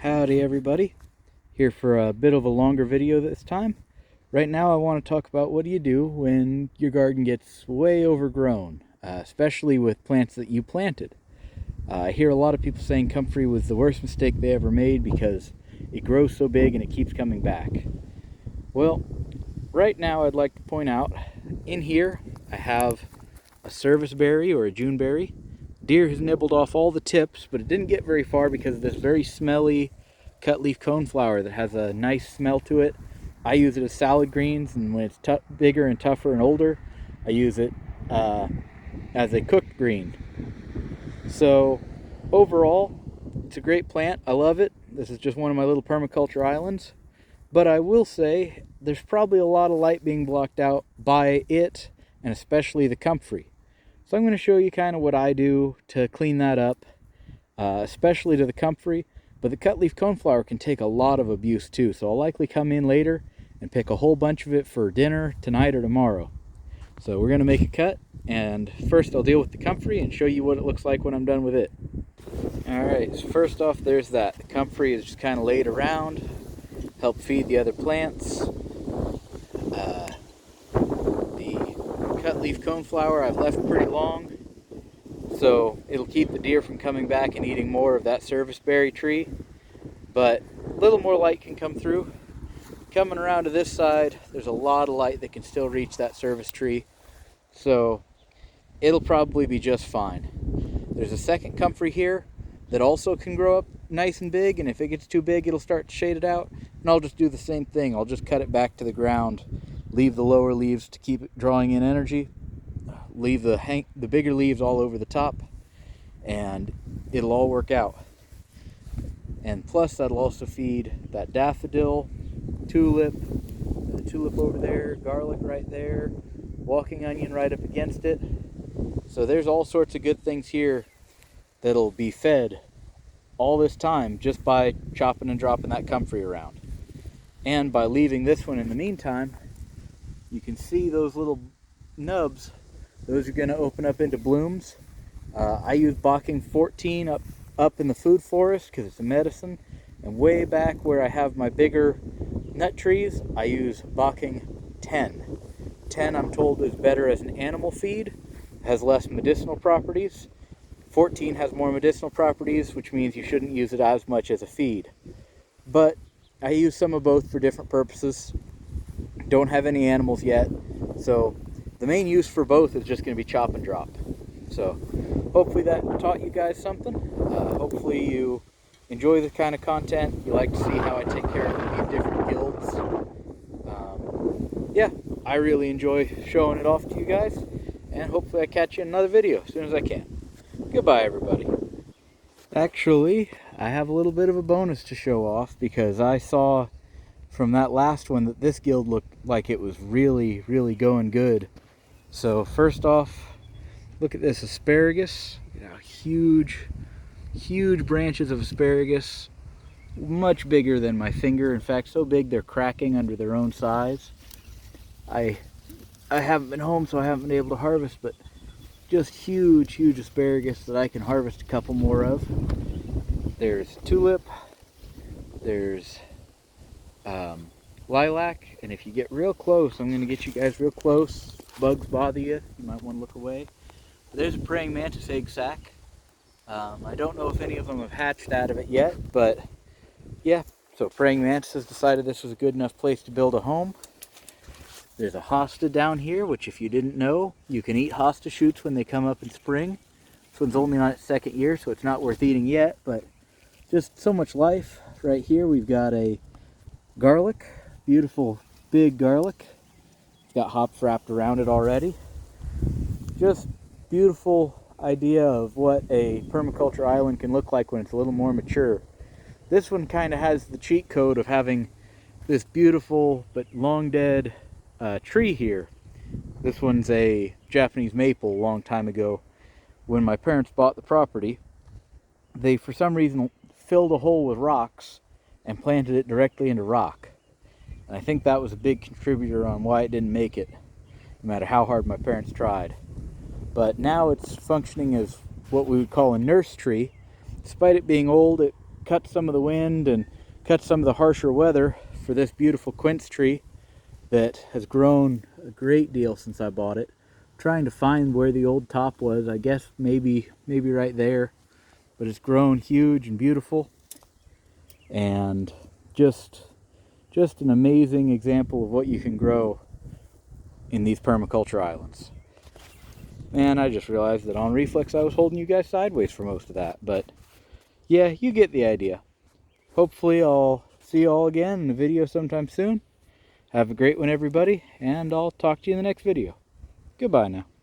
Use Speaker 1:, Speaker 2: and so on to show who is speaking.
Speaker 1: Howdy everybody, here for a bit of a longer video this time. Right now I want to talk about what do you do when your garden gets way overgrown, especially with plants that you planted. I hear a lot of people saying Comfrey was the worst mistake they ever made because it grows so big and it keeps coming back. Well, right now I'd like to point out, in here I have a service berry or a Juneberry. Deer has nibbled off all the tips, but it didn't get very far because of this very smelly cut leaf coneflower that has a nice smell to it. I use it as salad greens, and when it's bigger and tougher and older, I use it as a cooked green. So overall, it's a great plant. I love it. This is just one of my little permaculture islands. But I will say there's probably a lot of light being blocked out by it, and especially the comfrey. So I'm going to show you kind of what I do to clean that up, especially to the comfrey. But the cut leaf coneflower can take a lot of abuse too, so I'll likely come in later and pick a whole bunch of it for dinner tonight or tomorrow. So we're going to make a cut, and first I'll deal with the comfrey and show you what it looks like when I'm done with it. Alright, so first off there's that. The comfrey is just kind of laid around, help feed the other plants. Cut leaf coneflower I've left pretty long, so it'll keep the deer from coming back and eating more of that service berry tree, but a little more light can come through. Coming around to this side, there's a lot of light that can still reach that service tree, so it'll probably be just fine. There's a second comfrey here that also can grow up nice and big, and if it gets too big it'll start to shade it out, and I'll just do the same thing. I'll just cut it back to the ground, leave the lower leaves to keep it drawing in energy, leave the bigger leaves all over the top, and it'll all work out. And plus that'll also feed that daffodil, tulip, the tulip over there, garlic right there, walking onion right up against it. So there's all sorts of good things here that'll be fed all this time just by chopping and dropping that comfrey around. And by leaving this one in the meantime, you can see those little nubs. Those are going to open up into blooms. I use Bocking 14 up in the food forest because it's a medicine. And way back where I have my bigger nut trees, I use Bocking 10. 10 I'm told is better as an animal feed, has less medicinal properties. 14 has more medicinal properties, which means you shouldn't use it as much as a feed. But I use some of both for different purposes. Don't have any animals yet, so the main use for both is just going to be chop and drop. So hopefully that taught you guys something. Hopefully you enjoy this kind of content. You like to see how I take care of these different guilds. Yeah, I really enjoy showing it off to you guys, and hopefully I catch you in another video as soon as I can. Goodbye everybody. Actually, I have a little bit of a bonus to show off because I saw from that last one that this guild looked like it was really going good. So first off, look at this asparagus. You know, huge branches of asparagus, much bigger than my finger. In fact, so big they're cracking under their own size. I haven't been home, so I haven't been able to harvest, but just huge asparagus that I can harvest a couple more of. There's tulip, there's lilac, and if you get real close, I'm going to get you guys real close, bugs bother you, you might want to look away. There's a praying mantis egg sac. I don't know if any of them have hatched out of it yet, but yeah, so praying mantis has decided this was a good enough place to build a home. There's a hosta down here, which if you didn't know, you can eat hosta shoots when they come up in spring. This one's only on its second year, so it's not worth eating yet, but just so much life. Right here we've got a garlic, beautiful big garlic. It's got hops wrapped around it already. Just beautiful idea of what a permaculture island can look like when it's a little more mature. This one kind of has the cheat code of having this beautiful but long dead tree here. This one's a Japanese maple a long time ago. When my parents bought the property, they for some reason filled a hole with rocks and planted it directly into rock. And I think that was a big contributor on why it didn't make it, no matter how hard my parents tried. But now it's functioning as what we would call a nurse tree. Despite it being old, it cut some of the wind and cut some of the harsher weather for this beautiful quince tree that has grown a great deal since I bought it. I'm trying to find where the old top was. I guess maybe right there, but it's grown huge and beautiful, and just an amazing example of what you can grow in these permaculture islands. And I just realized that on reflex I was holding you guys sideways for most of that, but yeah, you get the idea. Hopefully I'll see you all again in a video sometime soon. Have a great one, everybody, and I'll talk to you in the next video. Goodbye now.